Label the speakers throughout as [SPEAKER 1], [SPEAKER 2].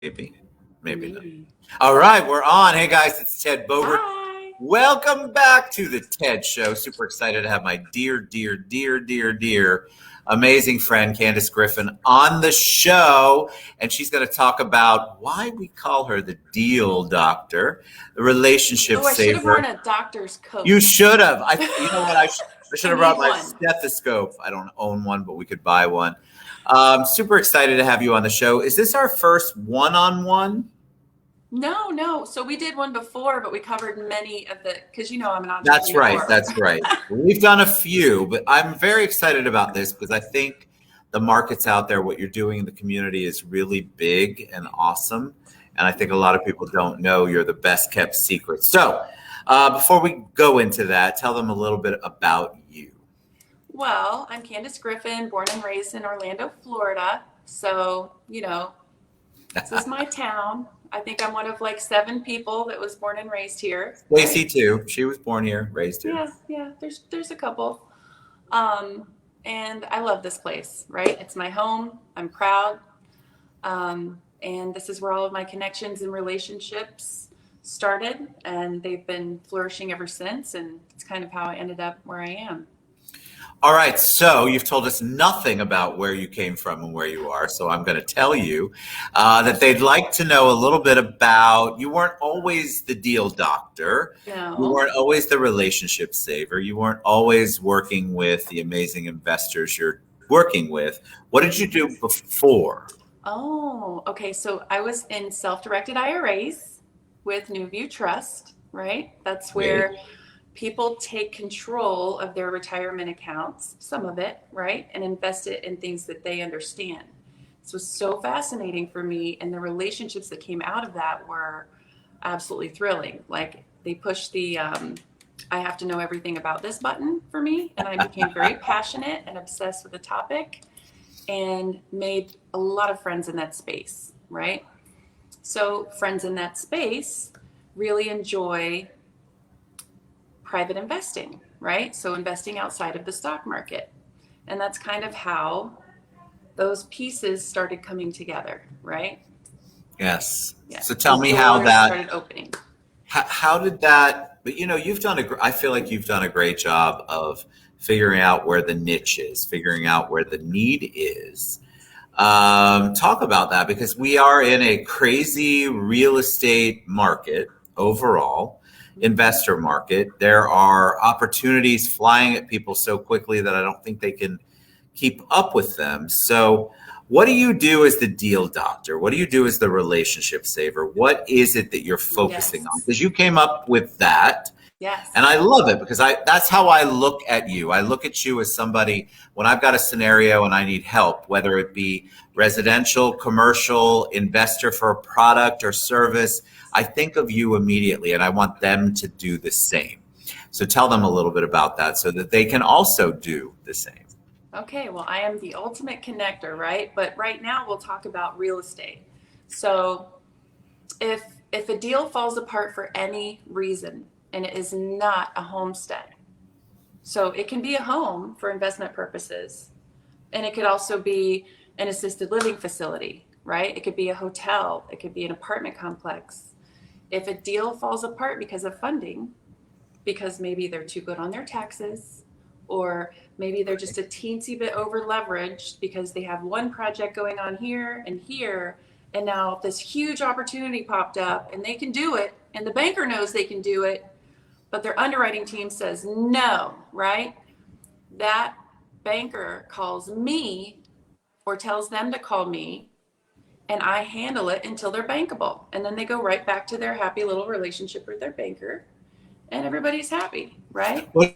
[SPEAKER 1] Maybe, maybe not.
[SPEAKER 2] Maybe.
[SPEAKER 1] All right, we're on. Hey guys, it's Ted Bogert.
[SPEAKER 2] Hi.
[SPEAKER 1] Welcome back to the TED Show. Super excited to have my dear, amazing friend Candace Griffin on the show, and she's going to talk about why we call her the Deal Doctor, the relationship
[SPEAKER 2] Oh, I should have worn
[SPEAKER 1] saver.
[SPEAKER 2] a doctor's
[SPEAKER 1] You
[SPEAKER 2] coat.
[SPEAKER 1] should have. You know what? I should
[SPEAKER 2] I
[SPEAKER 1] have brought
[SPEAKER 2] need
[SPEAKER 1] my
[SPEAKER 2] one.
[SPEAKER 1] stethoscope. I don't own one, but we could buy one. Super excited to have you on the show. Is this our first one-on-one?
[SPEAKER 2] No, no. So we did one before, but we covered many of the, because I'm an
[SPEAKER 1] That's right.
[SPEAKER 2] entrepreneur.
[SPEAKER 1] That's right. We've done a few, but I'm very excited about this because I think the market's out there. What you're doing in the community is really big and awesome. And I think a lot of people don't know you're the best kept secret. So before we go into that, tell them a little bit about you.
[SPEAKER 2] Well, I'm Candace Griffin, born and raised in Orlando, Florida. So, this is my town. I think I'm one of like 7 people that was born and raised here.
[SPEAKER 1] Lacey,
[SPEAKER 2] Right?
[SPEAKER 1] too. She was born here, raised here.
[SPEAKER 2] Yeah, yeah. There's a couple. And I love this place, right? It's my home. I'm proud. And this is where all of my connections and relationships started, and they've been flourishing ever since. And it's kind of how I ended up where I am.
[SPEAKER 1] All right, so you've told us nothing about where you came from and where you are. So I'm going to tell you that they'd like to know a little bit about you weren't always the deal doctor. You
[SPEAKER 2] No.
[SPEAKER 1] weren't always the relationship saver. You weren't always working with the amazing investors you're working with. What did you do before?
[SPEAKER 2] Oh, okay. So I was in self-directed IRAs with New View Trust, right? That's
[SPEAKER 1] Great.
[SPEAKER 2] where people take control of their retirement accounts, some of it, right? And invest it in things that they understand. This was so fascinating for me, and the relationships that came out of that were absolutely thrilling. Like they pushed the I have to know everything about this button for me, and I became very passionate and obsessed with the topic and made a lot of friends in that space, right? So, friends in that space really enjoy private investing, right? So, investing outside of the stock market. And that's kind of how those pieces started coming together, right?
[SPEAKER 1] Yes.
[SPEAKER 2] Yeah.
[SPEAKER 1] So tell
[SPEAKER 2] Those
[SPEAKER 1] me how
[SPEAKER 2] doors
[SPEAKER 1] that
[SPEAKER 2] started opening.
[SPEAKER 1] how did that, but you've done I feel like you've done a great job of figuring out where the niche is, figuring out where the need is. Talk about that because we are in a crazy real estate market overall,
[SPEAKER 2] Mhm.
[SPEAKER 1] investor market. There are opportunities flying at people so quickly that I don't think they can keep up with them. So, what do you do as the deal doctor? What do you do as the relationship saver? What is it that you're focusing on?
[SPEAKER 2] Yes.
[SPEAKER 1] Because you came up with that. And
[SPEAKER 2] Yes.
[SPEAKER 1] I love it because I that's how I look at you. I look at you as somebody when I've got a scenario and I need help, whether it be residential, commercial, investor for a product or service, I think of you immediately and I want them to do the same. So tell them a little bit about that so that they can also do the same.
[SPEAKER 2] Okay, well, I am the ultimate connector, right? But right now we'll talk about real estate. So, if if a deal falls apart for any reason and it is not a homestead, so it can be a home for investment purposes, and it could also be an assisted living facility, right? It could be a hotel, it could be an apartment complex. If a deal falls apart because of funding, because maybe they're too good on their taxes, or maybe they're just a teensy bit over leveraged because they have one project going on here, and now this huge opportunity popped up and they can do it, and the banker knows they can do it, but their underwriting team says no, right? That banker calls me or tells them to call me, and I handle it until they're bankable. And then they go right back to their happy little relationship with their banker, and everybody's happy, right?
[SPEAKER 1] What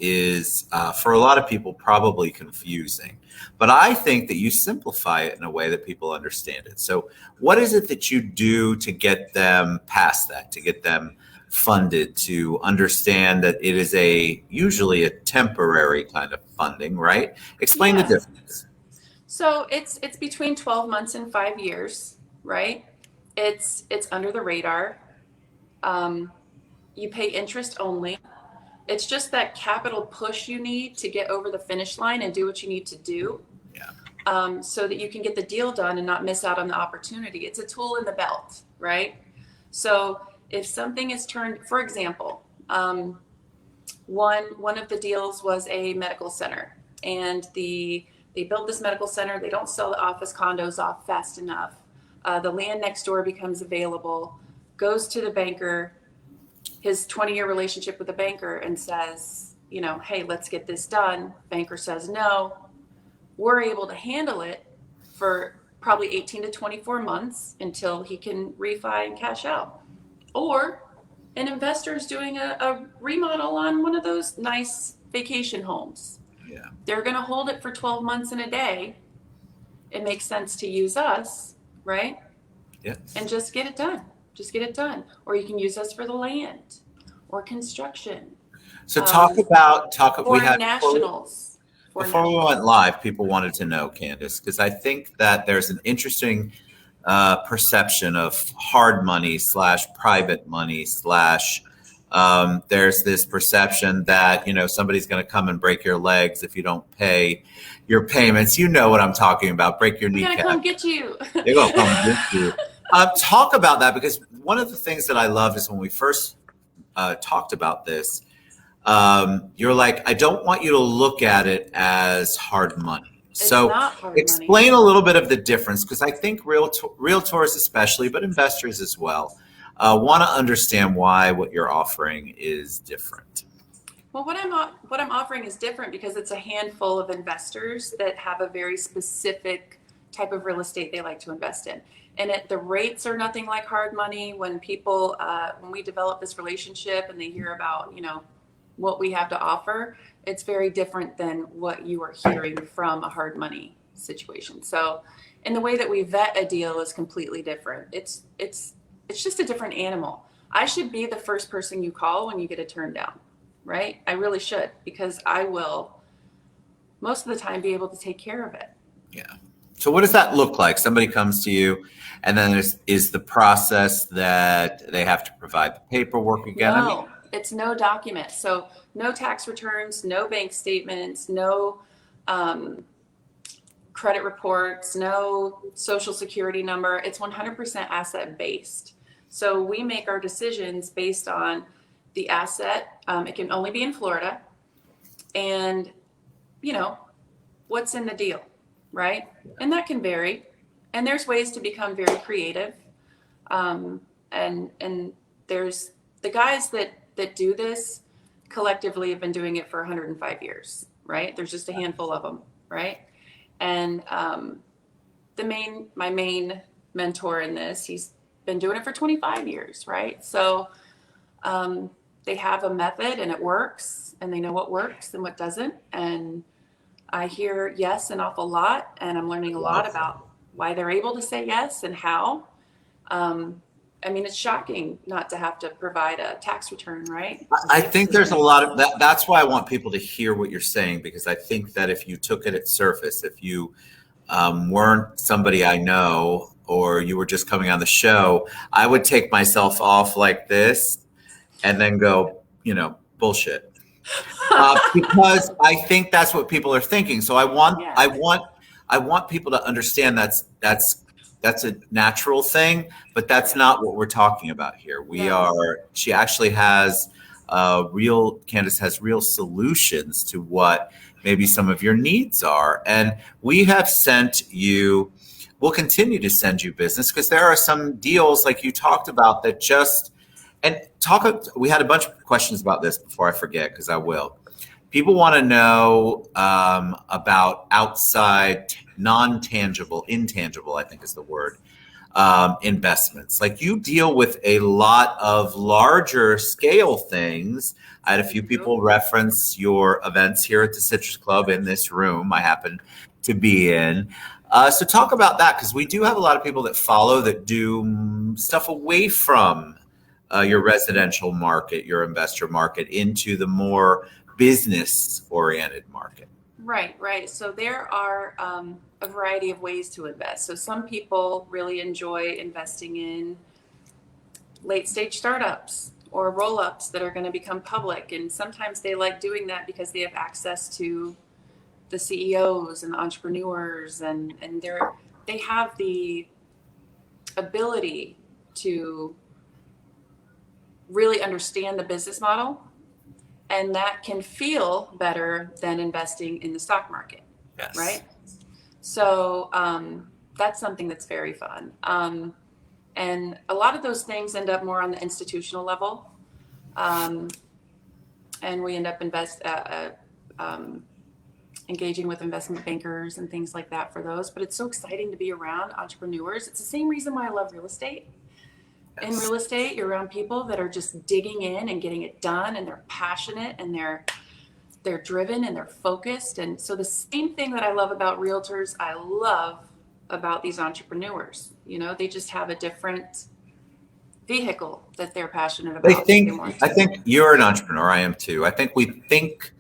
[SPEAKER 1] is for a lot of people probably confusing, but I think that you simplify it in a way that people understand it. So, what is it that you do to get them past that, to get them funded, to understand that it is a usually a temporary kind of funding, right? Explain the
[SPEAKER 2] Yeah.
[SPEAKER 1] difference.
[SPEAKER 2] So it's between 12 months and 5 years, right? It's under the radar. Um, you pay interest only. It's just that capital push you need to get over the finish line and do what you need to do.
[SPEAKER 1] Yeah.
[SPEAKER 2] so that you can get the deal done and not miss out on the opportunity. It's a tool in the belt, right? So if something is turned, for example, one of the deals was a medical center, and they built this medical center. They don't sell the office condos off fast enough. The land next door becomes available, goes to the banker, his 20-year relationship with the banker, and says, hey, let's get this done. Banker says no. We're able to handle it for probably 18 to 24 months until he can refi and cash out. Or an investor is doing a remodel on one of those nice vacation homes.
[SPEAKER 1] Yeah.
[SPEAKER 2] They're going to hold it for 12 months and a day. It makes sense to use us, right?
[SPEAKER 1] Yeah.
[SPEAKER 2] And just get it done. Just get it done. Or you can use us for the land or construction.
[SPEAKER 1] So talk about
[SPEAKER 2] foreign nationals.
[SPEAKER 1] Before we went live, people wanted to know, Candace, because I think that there's an interesting perception of hard money / private money / there's this perception that somebody's going to come and break your legs if you don't pay your payments. You know what I'm talking about. Break your kneecap.
[SPEAKER 2] They're going to come get you.
[SPEAKER 1] They're going to come get you. Talk about that, because one of the things that I loved is when we first talked about this, you're like, I don't want you to look at it as hard money. So explain a little bit of the difference, because I think realtors especially, but investors as well, want to understand why what you're offering is different.
[SPEAKER 2] Well, what I'm offering is different because it's a handful of investors that have a very specific type of real estate they like to invest in. And the rates are nothing like hard money. When people, when we develop this relationship and they hear about, what we have to offer, it's very different than what you are hearing from a hard money situation. So, and the way that we vet a deal is completely different. It's just a different animal. I should be the first person you call when you get a turn down, right? I really should, because I will most of the time be able to take care of it.
[SPEAKER 1] Yeah. So what does that look like? Somebody comes to you, and then is the process that they have to provide the paperwork again?
[SPEAKER 2] No, it's no document. So no tax returns, no bank statements, no credit reports, no social security number. It's 100% asset based. So we make our decisions based on the asset. It can only be in Florida, and what's in the deal, right? And that can vary. And there's ways to become very creative. And there's the guys that do this collectively have been doing it for 105 years, right? There's just a handful of them, right? And my main mentor in this, he's been doing it for 25 years, right? So they have a method and it works, and they know what works and what doesn't. And I hear yes an awful lot, and I'm learning a lot about why they're able to say yes and how. It's shocking not to have to provide a tax return, right?
[SPEAKER 1] I think there's a lot of that. That's why I want people to hear what you're saying, because I think that if you took it at surface, if you weren't somebody I know, or you were just coming on the show, I would take myself off like this and then go, bullshit. Because I think that's what people are thinking. So I want people to understand that's a natural thing, but that's not what we're talking about here. She actually has Candace has real solutions to what maybe some of your needs are. And we have we'll continue to send you business, because there are some deals like you talked about that we had a bunch of questions about this before I forget, because I will. People want to know about outside, intangible, I think is the word, investments. Like, you deal with a lot of larger scale things. I had a few people reference your events here at the Citrus Club in this room I happen to be in. So talk about that, because we do have a lot of people that follow that do stuff away from your residential market, your investor market, into the more business-oriented market.
[SPEAKER 2] Right. So there are a variety of ways to invest. So some people really enjoy investing in late-stage startups or roll-ups that are going to become public. And sometimes they like doing that because they have access to the CEOs and the entrepreneurs, and they have the ability to really understand the business model, and that can feel better than investing in the stock market.
[SPEAKER 1] Yes.
[SPEAKER 2] Right. So that's something that's very fun. And a lot of those things end up more on the institutional level. And we end up engaging with investment bankers and things like that for those. But it's so exciting to be around entrepreneurs. It's the same reason why I love real estate. In real estate, you're around people that are just digging in and getting it done, and they're passionate, and they're driven, and they're focused. And so the same thing that I love about realtors, I love about these entrepreneurs. You know, they just have a different vehicle that they're passionate about.
[SPEAKER 1] I think you're an entrepreneur. I am too. I think we think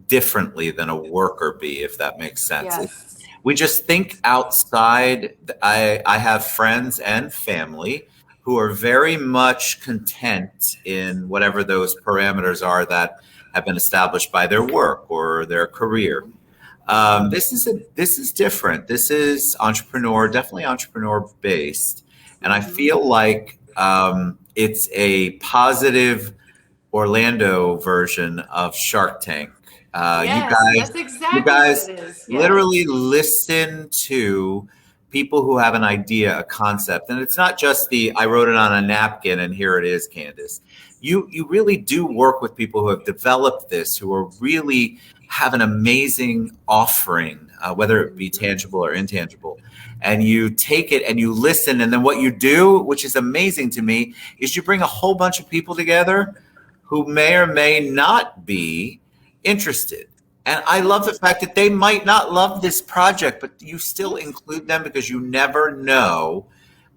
[SPEAKER 1] differently than a worker bee, if that makes sense.
[SPEAKER 2] Yes.
[SPEAKER 1] We just think outside. I have friends and family who are very much content in whatever those parameters are that have been established by their work or their career. This is different. This is definitely entrepreneur based, and I feel like it's a positive Orlando version of Shark Tank.
[SPEAKER 2] Yes, that's exactly
[SPEAKER 1] you guys
[SPEAKER 2] what it is. Yes.
[SPEAKER 1] Literally listen to people who have an idea, a concept, and it's not just I wrote it on a napkin and here it is, Candace. You really do work with people who have developed this, who are really have an amazing offering, whether it be tangible or intangible. And you take it and you listen. And then what you do, which is amazing to me, is you bring a whole bunch of people together who may or may not be interested. And I love the fact that they might not love this project, but you still include them because you never know.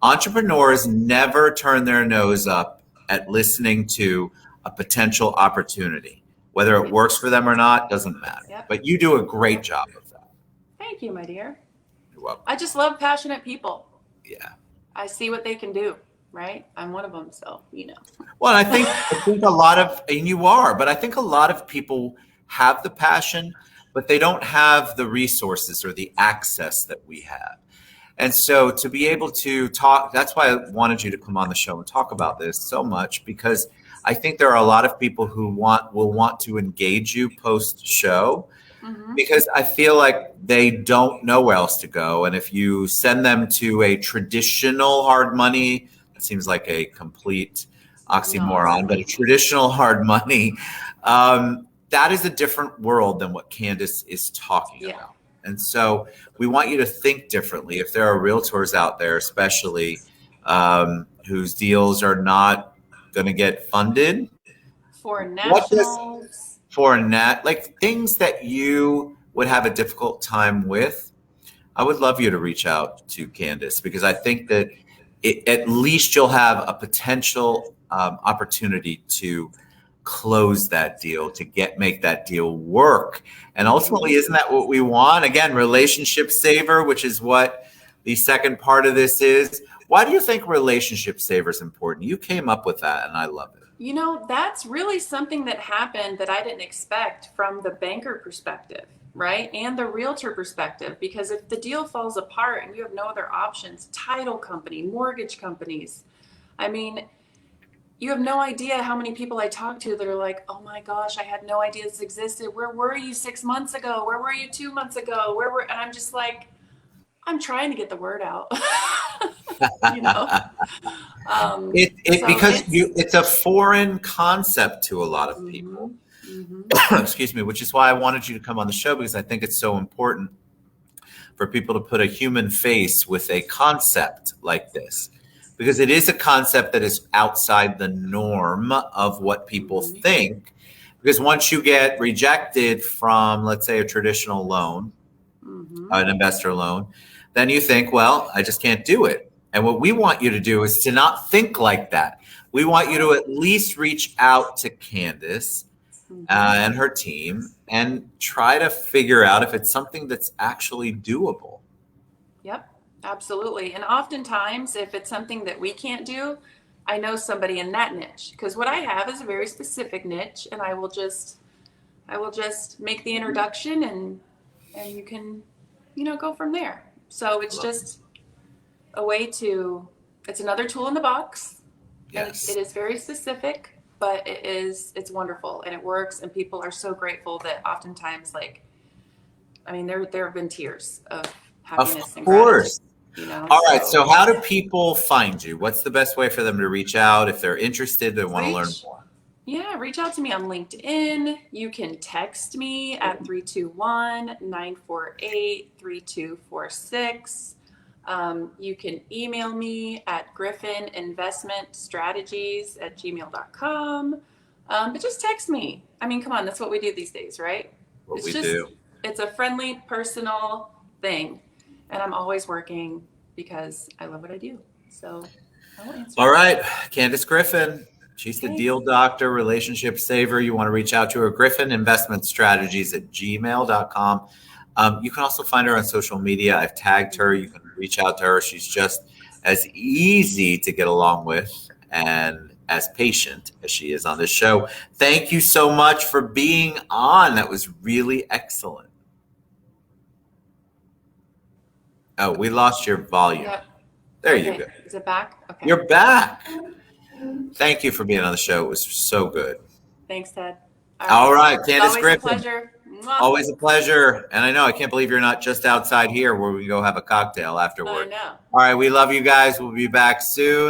[SPEAKER 1] Entrepreneurs never turn their nose up at listening to a potential opportunity. Whether it works for them or not, doesn't matter.
[SPEAKER 2] Yep.
[SPEAKER 1] But you do a great job of that.
[SPEAKER 2] Thank you, my dear.
[SPEAKER 1] You're welcome.
[SPEAKER 2] I just love passionate people.
[SPEAKER 1] Yeah.
[SPEAKER 2] I see what they can do, right? I'm one of them, so you know.
[SPEAKER 1] Well, I think a lot of, and you are, but I think a lot of people have the passion, but they don't have the resources or the access that we have. And so to be able to talk, that's why I wanted you to come on the show and talk about this so much, because I think there are a lot of people who will want to engage you post show, because I feel like they don't know where else to go. And if you send them to a traditional hard money, it seems like a complete oxymoron, but a traditional hard money, that is a different world than what Candace is talking about. And so we want you to think differently. If there are realtors out there, especially whose deals are not going to get funded,
[SPEAKER 2] foreign nationals,
[SPEAKER 1] like things that you would have a difficult time with, I would love you to reach out to Candace, because I think that at least you'll have a potential opportunity to close that deal, to make that deal work. And ultimately, isn't that what we want? Again, relationship saver, which is what the second part of this is. Why do you think relationship saver is important? You came up with that, and I love it.
[SPEAKER 2] You know, that's really something that happened that I didn't expect from the banker perspective, right? And the realtor perspective, because if the deal falls apart and you have no other options, title company, mortgage companies, I mean, you have no idea how many people I talk to that are like, oh my gosh, I had no idea this existed. Where were you 6 months ago? Where were you 2 months ago? And I'm just like, I'm trying to get the word out. You know,
[SPEAKER 1] it's a foreign concept to a lot of people. Excuse me, which is why I wanted you to come on the show, because I think it's so important for people to put a human face with a concept like this, because it is a concept that is outside the norm of what people think. Because once you get rejected from, let's say, a traditional loan, an investor loan, then you think, well, I just can't do it. And what we want you to do is to not think like that. We want you to at least reach out to Candace and her team and try to figure out if it's something that's actually doable.
[SPEAKER 2] Yep, absolutely. And oftentimes, if it's something that we can't do, I know somebody in that niche, because what I have is a very specific niche, and I will just make the introduction, and and you can, go from there. So it's just a way to, it's another tool in the box. And
[SPEAKER 1] Yes.
[SPEAKER 2] it is very specific, but it's wonderful and it works. And people are so grateful that oftentimes, there have been tears of happiness and
[SPEAKER 1] course.
[SPEAKER 2] gratitude.
[SPEAKER 1] All right. So how do people find you? What's the best way for them to reach out if they're interested and want to learn more?
[SPEAKER 2] Yeah, reach out to me on LinkedIn. You can text me at 321-948-3246. You can email me at griffininvestmentstrategies@gmail.com. But just text me. I mean, come on, that's what we do these days, right? It's a friendly, personal thing. And I'm always working because I love what I do. So I will answer.
[SPEAKER 1] All right. Candace Griffin. She's the deal doctor, relationship saver. You want to reach out to her, griffininvestmentstrategies@gmail.com. You can also find her on social media. I've tagged her. You can reach out to her. She's just as easy to get along with and as patient as she is on this show. Thank you so much for being on. That was really excellent. Oh, we lost your volume.
[SPEAKER 2] Yep.
[SPEAKER 1] There you go.
[SPEAKER 2] Is it back? Okay.
[SPEAKER 1] You're back. Thank you for being on the show. It was so good.
[SPEAKER 2] Thanks, Ted.
[SPEAKER 1] All right, Candace Griffin.
[SPEAKER 2] Always a pleasure.
[SPEAKER 1] Always a pleasure. And I know, I can't believe you're not just outside here where we go have a cocktail afterward.
[SPEAKER 2] I know.
[SPEAKER 1] All right, we love you guys. We'll be back soon.